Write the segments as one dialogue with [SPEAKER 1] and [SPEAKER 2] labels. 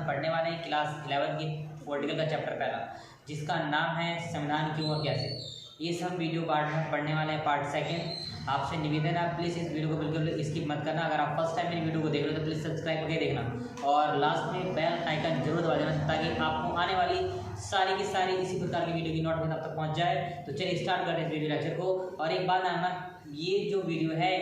[SPEAKER 1] पढ़ने वाले हैं क्लास 11 की पॉलिटिकल का चैप्टर पहला, जिसका नाम है संविधान क्यों और कैसे। ये सब वीडियो पार्ट में पढ़ने वाले हैं, पार्ट सेकंड। आपसे निवेदन है, प्लीज़ इस वीडियो को बिल्कुल स्किप मत करना। अगर आप फर्स्ट टाइम मेरी वीडियो को देख रहे हो तो प्लीज़ सब्सक्राइब करके देखना और लास्ट में बेल आइकन जरूर दबा देना ताकि आपको आने वाली सारी की सारी इसी प्रकार की वीडियो की नोटिफिकेशन आप तक पहुंच जाए। तो चलिए स्टार्ट करते हैं इस वीडियो लेक्चर को। और एक बात जानना, ये जो वीडियो है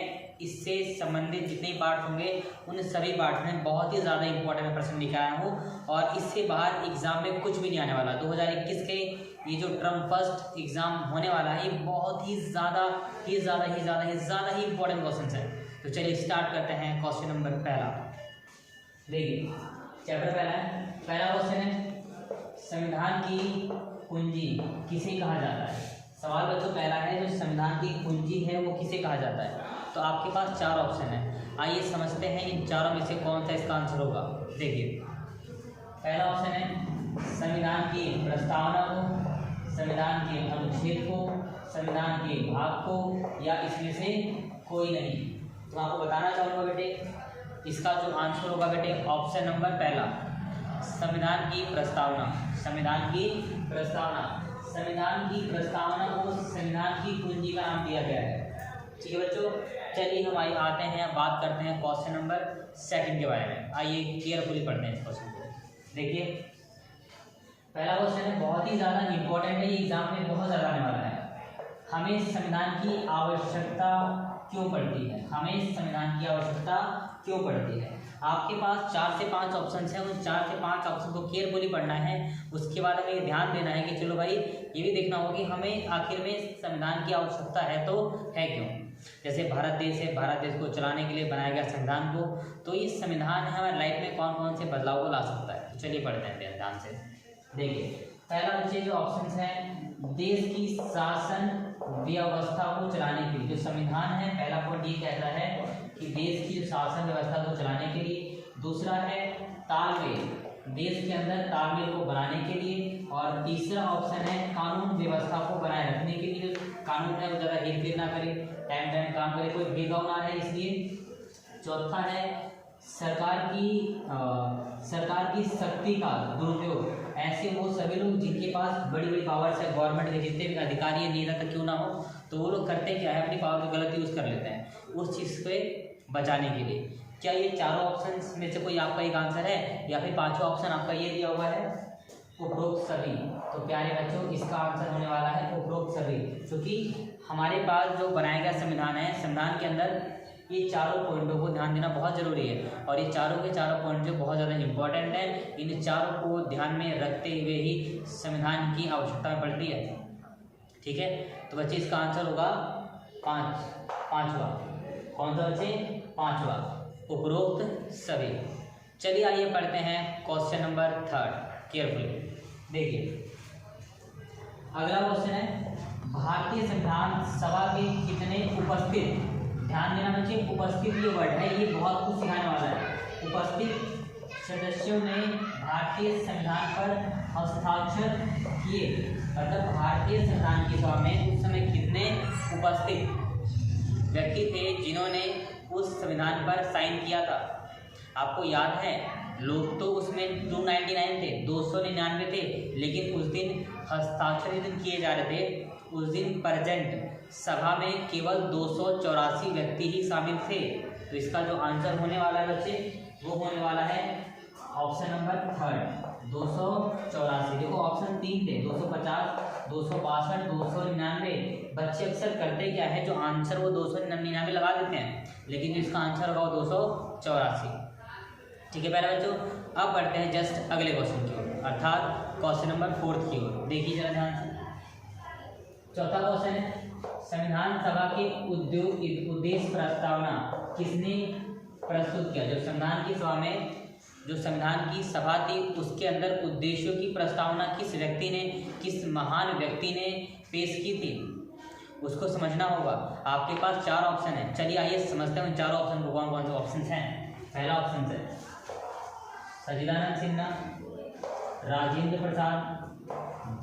[SPEAKER 1] इससे संबंधित जितने पार्ट होंगे उन सभी पार्ट में बहुत ही ज़्यादा इंपॉर्टेंट प्रश्न लिखाया हूँ और इससे बाहर एग्जाम में कुछ भी नहीं आने वाला। 2021 के ये जो टर्म फर्स्ट एग्जाम होने वाला है ये बहुत ही ज़्यादा ही इंपॉर्टेंट क्वेश्चन है। तो चलिए स्टार्ट करते हैं। क्वेश्चन नंबर पहला देखिए, चैप्टर पहला है, पहला क्वेश्चन है संविधान की कुंजी किसे कहा जाता है। सवाल बच्चों पहला है, जो संविधान की कुंजी है वो किसे कहा जाता है। तो आपके पास चार ऑप्शन है, आइए समझते हैं इन चारों में से कौन सा इसका आंसर होगा। देखिए, पहला ऑप्शन है संविधान की प्रस्तावना को, संविधान के अनुच्छेद को, संविधान के भाग को, या इसमें से कोई नहीं। तो आपको बताना चाहूँगा बेटे, इसका जो आंसर होगा बेटे ऑप्शन नंबर पहला, संविधान की प्रस्तावना। संविधान की प्रस्तावना, संविधान की प्रस्तावना को संविधान की कुंजी का नाम दिया गया है। ठीक है बच्चों, चलिए हम आते हैं, बात करते हैं क्वेश्चन नंबर सेकंड के बारे में। आइए केयरफुली पढ़ते हैं इस क्वेश्चन को। देखिए, पहला क्वेश्चन है, बहुत ही ज़्यादा इंपॉर्टेंट है, ये एग्जाम में बहुत ज़्यादा आने वाला है। हमें संविधान की आवश्यकता क्यों पड़ती है, हमें संविधान की आवश्यकता क्यों पड़ती है। आपके पास 4 से 5 ऑप्शन हैं, उन 4 से 5 ऑप्शन को केयरफुली पढ़ना है। उसके बाद हमें ध्यान देना है कि चलो भाई ये भी देखना होगा कि हमें आखिर में संविधान की आवश्यकता है तो है क्यों। जैसे भारत देश है, भारत देश को चलाने के लिए बनाया गया संविधान को, तो ये संविधान है हमारी लाइफ में कौन कौन से बदलाव को ला सकता है। तो चलिए पढ़ते हैं ध्यान से। देखिए, पहला बच्चे जो ऑप्शन है, देश की शासन व्यवस्था को चलाने के लिए, जो संविधान है पहला पॉइंट ये कहता है कि देश की शासन व्यवस्था को चलाने के लिए। दूसरा है तालमेल, देश के अंदर तालमेल को बनाने के लिए। और तीसरा ऑप्शन है कानून व्यवस्था को बनाए रखने के लिए, कानून है वो ज़्यादा हेरफेर ना करे, टाइम काम करे, कोई भेदभाव ना रहे इसलिए। चौथा है सरकार की शक्ति का दुरुपयोग, ऐसे वो सभी लोग जिनके पास बड़ी बड़ी पावर्स है, गवर्नमेंट के जितने भी अधिकारी या नेता तक क्यों ना हो, तो वो लोग करते क्या है, अपनी पावर को गलत यूज़ कर लेते हैं उस चीज़ पे बचाने के लिए। क्या ये चारों ऑप्शन में से कोई आपका एक आंसर है या फिर पांचवा ऑप्शन आपका ये दिया हुआ है उपरोक्त सभी। तो प्यारे बच्चों, इसका आंसर होने वाला है उपरोक्त सभी, क्योंकि हमारे पास जो बनाया गया संविधान है, संविधान के अंदर ये चारों पॉइंटों को ध्यान देना बहुत जरूरी है और ये चारों के चारों पॉइंट जो बहुत ज़्यादा इंपॉर्टेंट है। इन चारों को ध्यान में रखते हुए ही संविधान की आवश्यकता पड़ती है। ठीक है, तो बच्चे इसका आंसर होगा पांचवा। कौन सा बच्चे? पांचवा, उपरोक्त सभी। चलिए आइए पढ़ते हैं क्वेश्चन नंबर थर्ड केयरफुली। देखिए, अगला क्वेश्चन है, भारतीय संविधान सभा के कितने उपस्थित, ध्यान देना बच्चे, उपस्थित ये वर्ड है, ये बहुत कुछ सिखाने वाला है। उपस्थित सदस्यों ने भारतीय संविधान पर हस्ताक्षर किए, मतलब भारतीय संविधान की सभा में उस समय कितने उपस्थित व्यक्ति थे जिन्होंने उस संविधान पर साइन किया था। आपको याद है, लोग तो उसमें 299 थे, 299 थे, लेकिन उस दिन हस्ताक्षर जिस दिन किए जा रहे थे उस दिन प्रेजेंट सभा में केवल 284 व्यक्ति ही शामिल थे। तो इसका जो आंसर होने वाला है बच्चे वो होने वाला है ऑप्शन नंबर थर्ड, 284। देखो ऑप्शन 3 थे, 250, 262, 299। बच्चे अक्सर करते क्या है, जो आंसर वो 299 लगा देते हैं, लेकिन इसका आंसर होगा 284। ठीक है प्यारे बच्चों, अब बढ़ते हैं जस्ट अगले क्वेश्चन की ओर, अर्थात क्वेश्चन नंबर 4 की ओर। देखिए जरा ध्यान से, चौथा क्वेश्चन है, संविधान सभा के उद्देश्य प्रस्तावना किसने प्रस्तुत किया। जो संविधान की सभा में जो संविधान की सभा थी उसके अंदर उद्देश्यों की प्रस्तावना किस व्यक्ति ने, किस महान व्यक्ति ने पेश की थी, उसको समझना होगा। आपके पास 4 ऑप्शन है, चलिए आइए समझते हैं उन चारों ऑप्शन को, कौन कौन से ऑप्शन हैं। पहला ऑप्शन है सच्चिदानंद सिन्हा, राजेंद्र प्रसाद,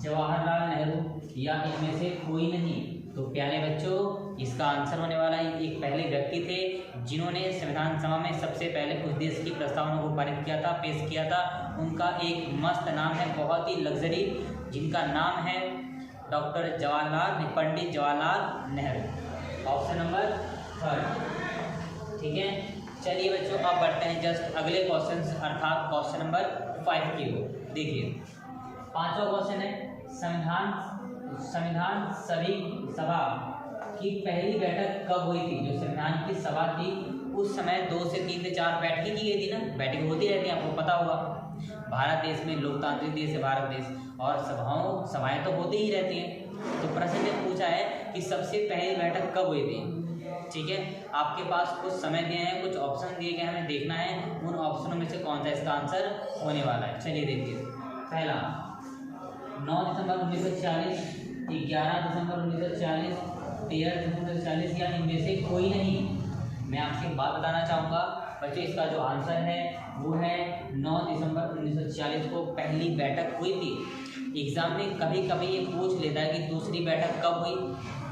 [SPEAKER 1] जवाहरलाल नेहरू, या इनमें से कोई नहीं। तो प्यारे बच्चों, इसका आंसर होने वाला है एक पहले व्यक्ति थे जिन्होंने संविधान सभा में सबसे पहले उस देश की प्रस्तावना को पारित किया था, पेश किया था। उनका एक मस्त नाम है, बहुत ही लग्जरी, जिनका नाम है doctor Pandit Jawaharlal Nehru. Option number 3, ठीक है। चलिए बच्चों, अब बढ़ते हैं जस्ट अगले क्वेश्चन अर्थात क्वेश्चन नंबर 5 की ओर। देखिए 5वां क्वेश्चन है, संविधान सभा की पहली बैठक कब हुई थी? जो संविधान की सभा थी उस समय 2 से 3 से 4 बैठकें की गई थी ना, बैठकें होती रहती हैं, आपको पता होगा। भारत देश में लोकतांत्रिक देश है भारत देश, और सभाएं तो होती ही रहती हैं। तो प्रश्न में पूछा है कि सबसे पहली बैठक कब हुई थी, ठीक है। आपके पास कुछ समय दिए हैं, कुछ ऑप्शन दिए गए, हमें देखना है उन ऑप्शनों में से कौन सा इसका आंसर होने वाला है। चलिए देखिए, पहला 9 दिसंबर 1940, 11 दिसंबर 1940, 13 दिसंबर 1940 या इनमें से कोई नहीं। मैं आपसे एक बात बताना चाहूँगा बच्चों, इसका जो आंसर है वो है 9 दिसंबर 1940 को पहली बैठक हुई थी। एग्जाम में कभी कभी ये पूछ लेता है कि दूसरी बैठक कब हुई,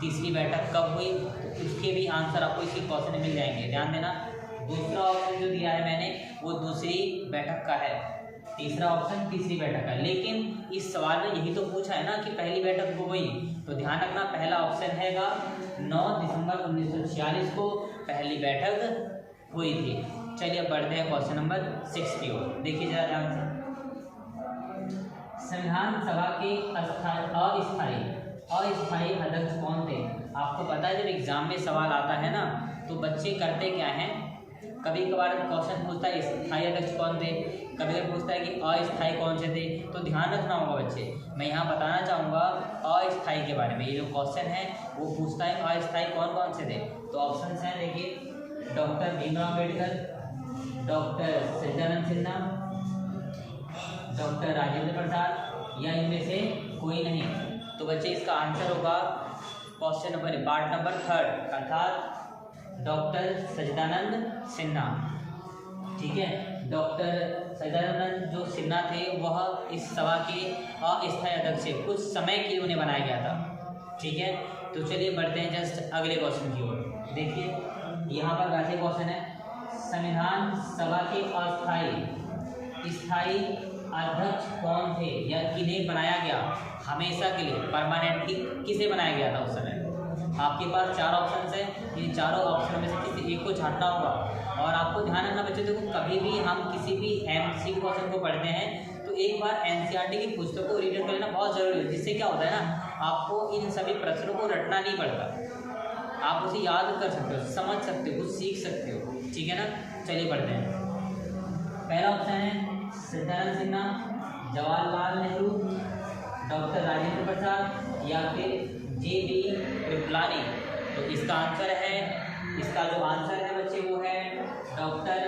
[SPEAKER 1] तीसरी बैठक कब हुई, तो उसके भी आंसर आपको इसी क्वेश्चन में मिल जाएंगे। ध्यान देना, दूसरा ऑप्शन जो दिया है मैंने वो दूसरी बैठक का है, तीसरा ऑप्शन तीसरी बैठक है। लेकिन इस सवाल में यही तो पूछा है ना कि पहली बैठक को हुई, तो ध्यान रखना पहला ऑप्शन हैगा 9 दिसंबर 1946 को पहली बैठक हुई थी। चलिए अब बढ़ते हैं क्वेश्चन नंबर 6 की ओर। देखिए जरा ध्यान से, संविधान सभा के अस्थायी अध्यक्ष कौन थे? आपको पता है जब एग्जाम में सवाल आता है ना तो बच्चे करते क्या हैं, कभी कभार क्वेश्चन पूछता है स्थायी अध्यक्ष कौन थे, कभी कभी पूछता है कि अस्थायी कौन से थे। तो ध्यान रखना होगा बच्चे, मैं यहाँ बताना चाहूँगा अस्थायी के बारे में। ये जो क्वेश्चन है वो पूछता है अस्थायी कौन कौन से थे। तो ऑप्शन हैं, देखिए डॉक्टर भीमराव अम्बेडकर, डॉक्टर सच्चिदानंद सिन्हा, डॉक्टर राजेंद्र प्रसाद या इनमें से कोई नहीं। तो बच्चे इसका आंसर होगा क्वेश्चन नंबर पार्ट नंबर 3 अर्थात डॉक्टर सच्चिदानंद सिन्हा, ठीक है। डॉक्टर सच्चिदानंद जो सिन्हा थे वह इस सभा के अस्थायी अध्यक्ष थे, कुछ समय के लिए उन्हें बनाया गया था, ठीक है। तो चलिए बढ़ते हैं जस्ट अगले क्वेश्चन की ओर। देखिए यहाँ पर वैसे क्वेश्चन है, संविधान सभा के स्थायी अध्यक्ष कौन थे या किन्हें बनाया गया हमेशा के लिए, परमानेंटली किसे बनाया गया था उस समय? आपके पास 4 ऑप्शन हैं, इन चारों ऑप्शन में से किसी एक को छांटना होगा। और आपको ध्यान रखना बच्चों, देखो कभी भी हम किसी भी एमसीक्यू क्वेश्चन को पढ़ते हैं तो एक बार एनसीईआरटी की पुस्तक को रीड कर लेना बहुत जरूरी है, जिससे क्या होता है ना, आपको इन सभी प्रश्नों को रटना नहीं पड़ता, आप उसे याद कर सकते हो, समझ सकते हो, कुछ सीख सकते हो, ठीक है ना। चलिए पढ़ते हैं। पहला ऑप्शन है सच्चिदानंद सिन्हा, जवाहरलाल नेहरू, डॉक्टर राजेंद्र प्रसाद या फिर JB कृपलानी। तो इसका आंसर है, इसका जो आंसर है बच्चे वो है डॉक्टर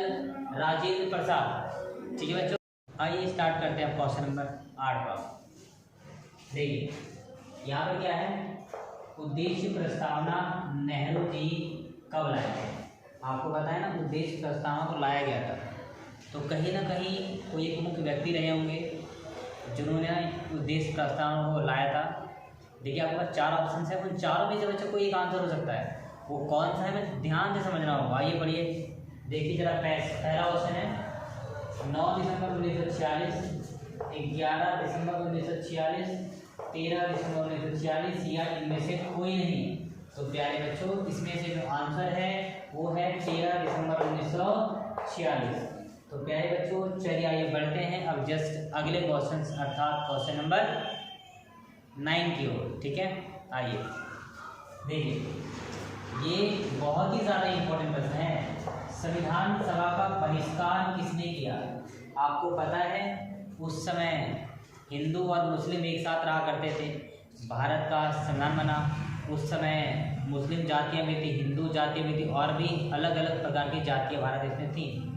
[SPEAKER 1] राजेंद्र प्रसाद, ठीक है बच्चों। आइए स्टार्ट करते हैं क्वेश्चन नंबर 8 का। देखिए यहाँ पर क्या है, उद्देश्य प्रस्तावना नेहरू जी कब लाए थे? आपको पता है ना, उद्देश्य प्रस्तावना को लाया गया था तो कहीं ना कहीं कोई एक मुख्य व्यक्ति रहे होंगे जिन्होंने उद्देश्य प्रस्तावना को लाया था। देखिए आपके पास 4 ऑप्शन है, उन चारों में से बच्चों कोई एक आंसर हो सकता है, वो कौन सा है मैं ध्यान से समझना होगा। आइए पढ़िए, देखिए जरा पहला ऑप्शन है 9 दिसंबर 1946, 11 दिसंबर 1946, 13 दिसंबर 1946 या इनमें से कोई नहीं। तो प्यारे बच्चों इसमें से जो आंसर है वो है 13 दिसंबर 1946। तो प्यारे बच्चों चलिए आइए बढ़ते हैं अब जस्ट अगले क्वेश्चन अर्थात क्वेश्चन नंबर 9 की ओर, ठीक है। आइए देखिए ये बहुत ही ज़्यादा इम्पोर्टेंट प्रश्न है, संविधान सभा का बहिष्कार किसने किया? आपको पता है उस समय हिंदू और मुस्लिम एक साथ रहा करते थे, भारत का संविधान बना उस समय मुस्लिम जातियाँ भी थी, हिंदू जातियाँ भी थी और भी अलग अलग प्रकार की जातियाँ भारत देश में थी।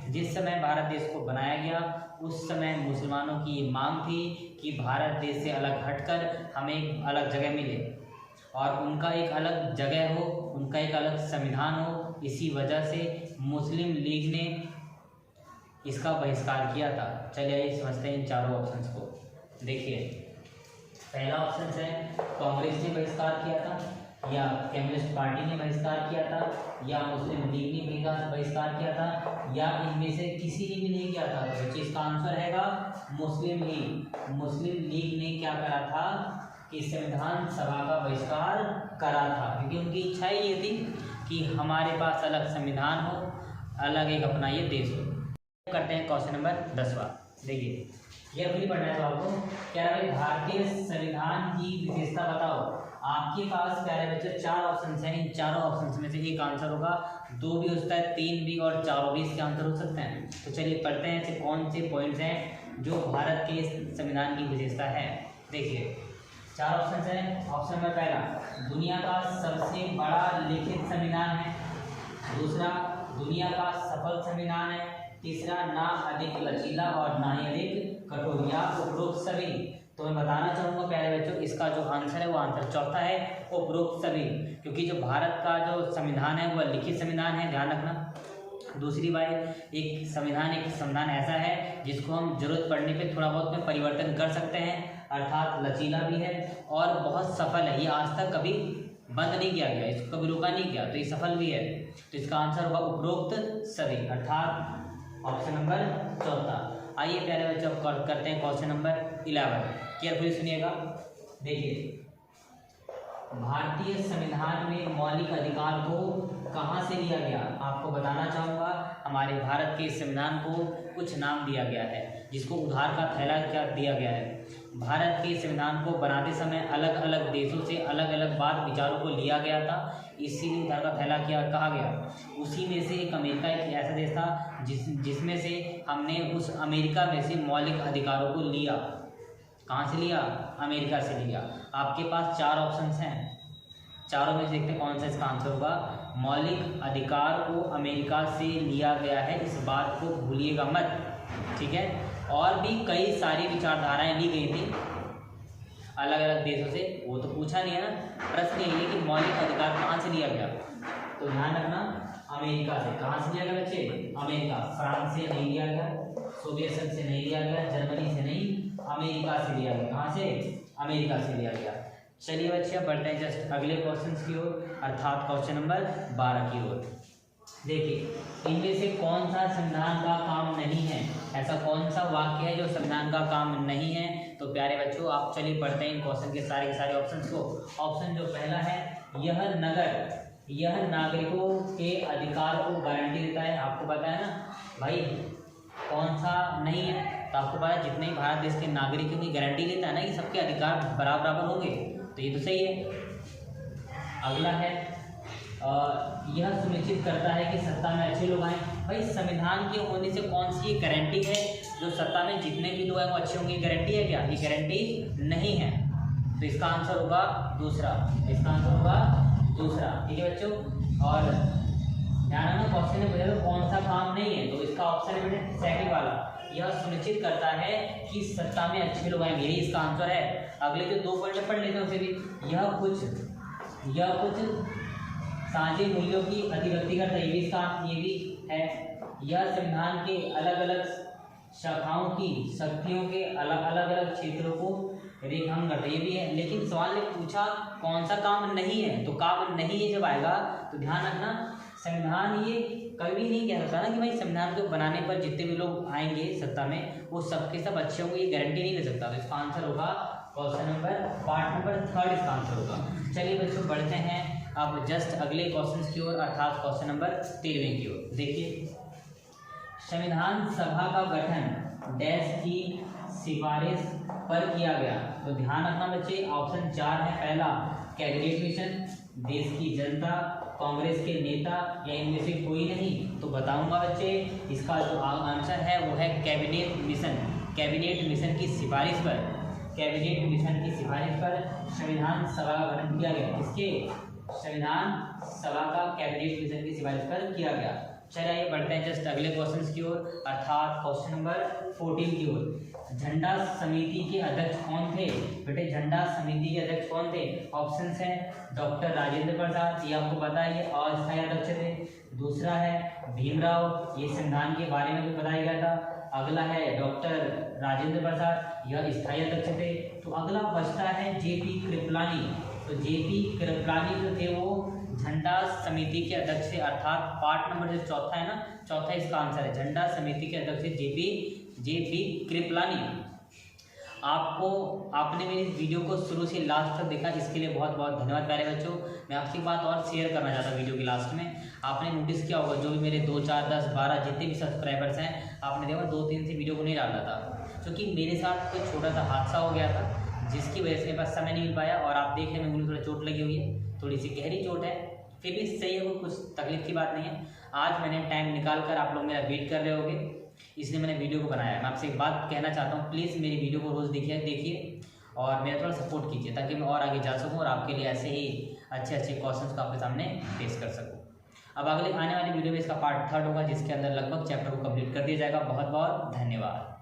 [SPEAKER 1] जिस समय भारत देश को बनाया गया उस समय मुसलमानों की ये मांग थी कि भारत देश से अलग हटकर हमें एक अलग जगह मिले और उनका एक अलग जगह हो, उनका एक अलग संविधान हो। इसी वजह से मुस्लिम लीग ने इसका बहिष्कार किया था। चलिए आइए समझते हैं इन चारों ऑप्शंस को। देखिए पहला ऑप्शन है कांग्रेस ने बहिष्कार किया था, या कम्युनिस्ट पार्टी ने बहिष्कार किया था, या मुस्लिम लीग ने बहिष्कार किया था, या इनमें से किसी ने भी नहीं किया था। तो बच्चे इसका आंसर रहेगा मुस्लिम लीग। मुस्लिम लीग ने क्या करा था कि संविधान सभा का बहिष्कार करा था, क्योंकि उनकी इच्छा ये थी कि हमारे पास अलग संविधान हो, अलग एक अपना ये देश हो। करते हैं क्वेश्चन नंबर 10वां। देखिए केयरफुली पढ़ना है तो आपको। क्या है भारतीय संविधान की विशेषता बताओ। आपके पास प्यारे बच्चों 4 ऑप्शन हैं, इन चारों ऑप्शन में से एक आंसर होगा, 2 भी हो सकता है, 3 भी और 4 भी इसके आंसर हो सकते हैं। तो चलिए पढ़ते हैं ऐसे कौन से पॉइंट्स हैं जो भारत के संविधान की विशेषता है। देखिए 4 ऑप्शन हैं। ऑप्शन नंबर पहला, दुनिया का सबसे बड़ा लिखित संविधान है। दूसरा, दुनिया का सफल संविधान है। तीसरा, ना अधिक लचीला और ना ही अधिक कठोर, या उपरोक्त सभी। तो मैं बताना चाहूँगा प्यारे बच्चों, इसका जो आंसर है वो आंसर चौथा है, उपरोक्त सभी। क्योंकि जो भारत का जो संविधान है वह लिखित संविधान है, ध्यान रखना। दूसरी बात, एक संविधान ऐसा है जिसको हम जरूरत पड़ने पे थोड़ा बहुत में परिवर्तन कर सकते हैं, अर्थात लचीला भी है और बहुत सफल है। ये आज तक कभी बंद नहीं किया गया, इसको कभी रोका नहीं गया, तो ये सफल भी है। तो इसका आंसर होगा उपरोक्त सभी, अर्थात ऑप्शन नंबर चौथा। आइए प्यारे बच्चों करते हैं क्वेश्चन नंबर 11। केयरफुली सुनिएगा। देखिए भारतीय संविधान में मौलिक अधिकार को कहाँ से लिया गया। आपको बताना चाहूँगा, हमारे भारत के संविधान को कुछ नाम दिया गया है, जिसको उधार का थैला क्या दिया गया है। भारत के संविधान को बनाते समय अलग अलग देशों से अलग अलग बात विचारों को लिया गया था, इसीलिए उधार का थैला क्या कहा गया। उसी में से एक अमेरिका एक ऐसा देश था जिसमें से हमने उस अमेरिका में से मौलिक अधिकारों को लिया। कहाँ से लिया? अमेरिका से लिया। आपके पास 4 ऑप्शंस हैं, चारों में से देखते हैं कौन सा इसका आंसर होगा। मौलिक अधिकार को अमेरिका से लिया गया है, इस बात को भूलिएगा मत, ठीक है। और भी कई सारी विचारधाराएं ली गई थी अलग अलग देशों से, वो तो पूछा नहीं है ना। प्रश्न ये है कि मौलिक अधिकार कहाँ से लिया गया, तो ध्यान रखना अमेरिका से। कहाँ से लिया गया बच्चे? अमेरिका। फ्रांस से नहीं लिया गया, सोवियत संघ से नहीं लिया गया, जर्मनी से नहीं, अमेरिका से लिया गया। कहाँ से? अमेरिका से लिया गया। चलिए बच्चे अब बढ़ते हैं जस्ट अगले क्वेश्चन की ओर, अर्थात क्वेश्चन नंबर 12 की ओर। देखिए इनमें से कौन सा संविधान का काम नहीं है, ऐसा कौन सा वाक्य है जो संविधान का काम नहीं है। तो प्यारे बच्चों आप चलिए पढ़ते हैं इन क्वेश्चन के सारे ऑप्शंस को। ऑप्शन जो पहला है, यह नागरिकों के अधिकार को गारंटी देता है। आपको पता है ना भाई कौन सा नहीं है, तो आपको पता है जितने भारत देश के नागरिकों की गारंटी देता है ना कि सबके अधिकार बराबर होंगे, तो ये तो सही है। अगला है यह सुनिश्चित करता है कि सत्ता में अच्छे लोग आए। भाई संविधान के होने से कौन सी ये गारंटी है जो सत्ता में जितने भी लोग हैं वो अच्छे होंगे, गारंटी है क्या? ये गारंटी नहीं है। तो इसका आंसर होगा दूसरा, इसका आंसर होगा दूसरा, ठीक है बच्चों। और ध्यान रखना क्वेश्चन में पूछा कौन सा काम नहीं है, तो इसका ऑप्शन है बेटे सेकंड वाला, यह सुनिश्चित करता है कि सत्ता में अच्छे लोग आएंगे, यही इसका आंसर है। अगले जो 2 पॉइंट पढ़ लेते हैं उसे भी। यह कुछ साझे मूल्यों की अभिव्यक्ति करता है, ये भी है। यह संविधान के अलग अलग शाखाओं की शक्तियों के अलग क्षेत्रों को रेखांकन करता है, ये भी है। लेकिन सवाल ने पूछा कौन सा काम नहीं है, तो काम नहीं है जब आएगा तो ध्यान रखना संविधान ये कभी नहीं कह सकता ना कि भाई संविधान को बनाने पर जितने भी लोग आएंगे सत्ता में वो सबके सब अच्छे होंगे, ये गारंटी नहीं ले सकता। तो इसका आंसर होगा क्वेश्चन नंबर पार्ट नंबर 3 इसका आंसर होगा। चलिए बच्चों बढ़ते हैं अब जस्ट अगले क्वेश्चन की ओर, अर्थात क्वेश्चन नंबर 13 की ओर। देखिए संविधान सभा का गठन डैश की सिफारिश पर किया गया। तो ध्यान रखना बच्चे ऑप्शन 4 है। पहला कैबिनेट मिशन, देश की जनता, कांग्रेस के नेता, या इनमें से कोई नहीं। तो बताऊंगा बच्चे इसका जो आंसर है वो है कैबिनेट मिशन। कैबिनेट मिशन की सिफारिश पर, कैबिनेट मिशन की सिफारिश पर संविधान सभा का गठन किया गया। किसके? संविधान सभा का कैबिनेट मिशन की सिफारिश पर किया गया। चलिए आइए बढ़ते हैं जस्ट अगले क्वेश्चन की ओर, अर्थात क्वेश्चन नंबर 14 की ओर। झंडा समिति के अध्यक्ष कौन थे? बेटे झंडा समिति के अध्यक्ष कौन थे? ऑप्शन है डॉक्टर राजेंद्र प्रसाद, ये आपको पता है ये अस्थायी अध्यक्ष थे। दूसरा है भीमराव, ये संविधान के बारे में भी बताया गया था। अगला है डॉक्टर राजेंद्र प्रसाद, यह स्थायी अध्यक्ष थे। तो अगला बचता है जेपी कृपलानी। तो जेपी कृपलानी जो थे वो झंडा समिति के अध्यक्ष थे, अर्थात पार्ट नंबर जो चौथा है ना, चौथा इसका आंसर है, झंडा समिति के अध्यक्ष जेपी कृपलानी। आपने मेरी इस वीडियो को शुरू से लास्ट तक देखा, इसके लिए बहुत बहुत धन्यवाद प्यारे बच्चों। मैं आपसे एक बात और शेयर करना चाहता हूँ वीडियो के लास्ट में। आपने नोटिस किया होगा जो भी मेरे 2, 4, 10, 12 जितने भी सब्सक्राइबर्स हैं, आपने देखा 2-3 से वीडियो को नहीं डाला था, क्योंकि मेरे साथ कोई छोटा सा हादसा हो गया था जिसकी वजह से मेरे पास समय नहीं मिल पाया। और आप देख रहे हैं मुझे थोड़ा चोट लगी हुई है, थोड़ी सी गहरी चोट है, फिर भी सही है, वो कुछ तकलीफ की बात नहीं है। आज मैंने टाइम निकाल कर, आप लोग मेरा वेट कर रहे होगे, इसलिए मैंने वीडियो को बनाया। मैं आपसे एक बात कहना चाहता हूँ, प्लीज़ मेरी वीडियो को रोज़ देखिए और मेरा थोड़ा सपोर्ट कीजिए, ताकि मैं और आगे जा सकूँ और आपके लिए ऐसे ही अच्छे क्वेश्चंस को आपके सामने पेश कर सकूँ। अब अगले आने वाली वीडियो में इसका पार्ट 3 होगा, जिसके अंदर लगभग चैप्टर को कंप्लीट कर दिया जाएगा। बहुत बहुत धन्यवाद।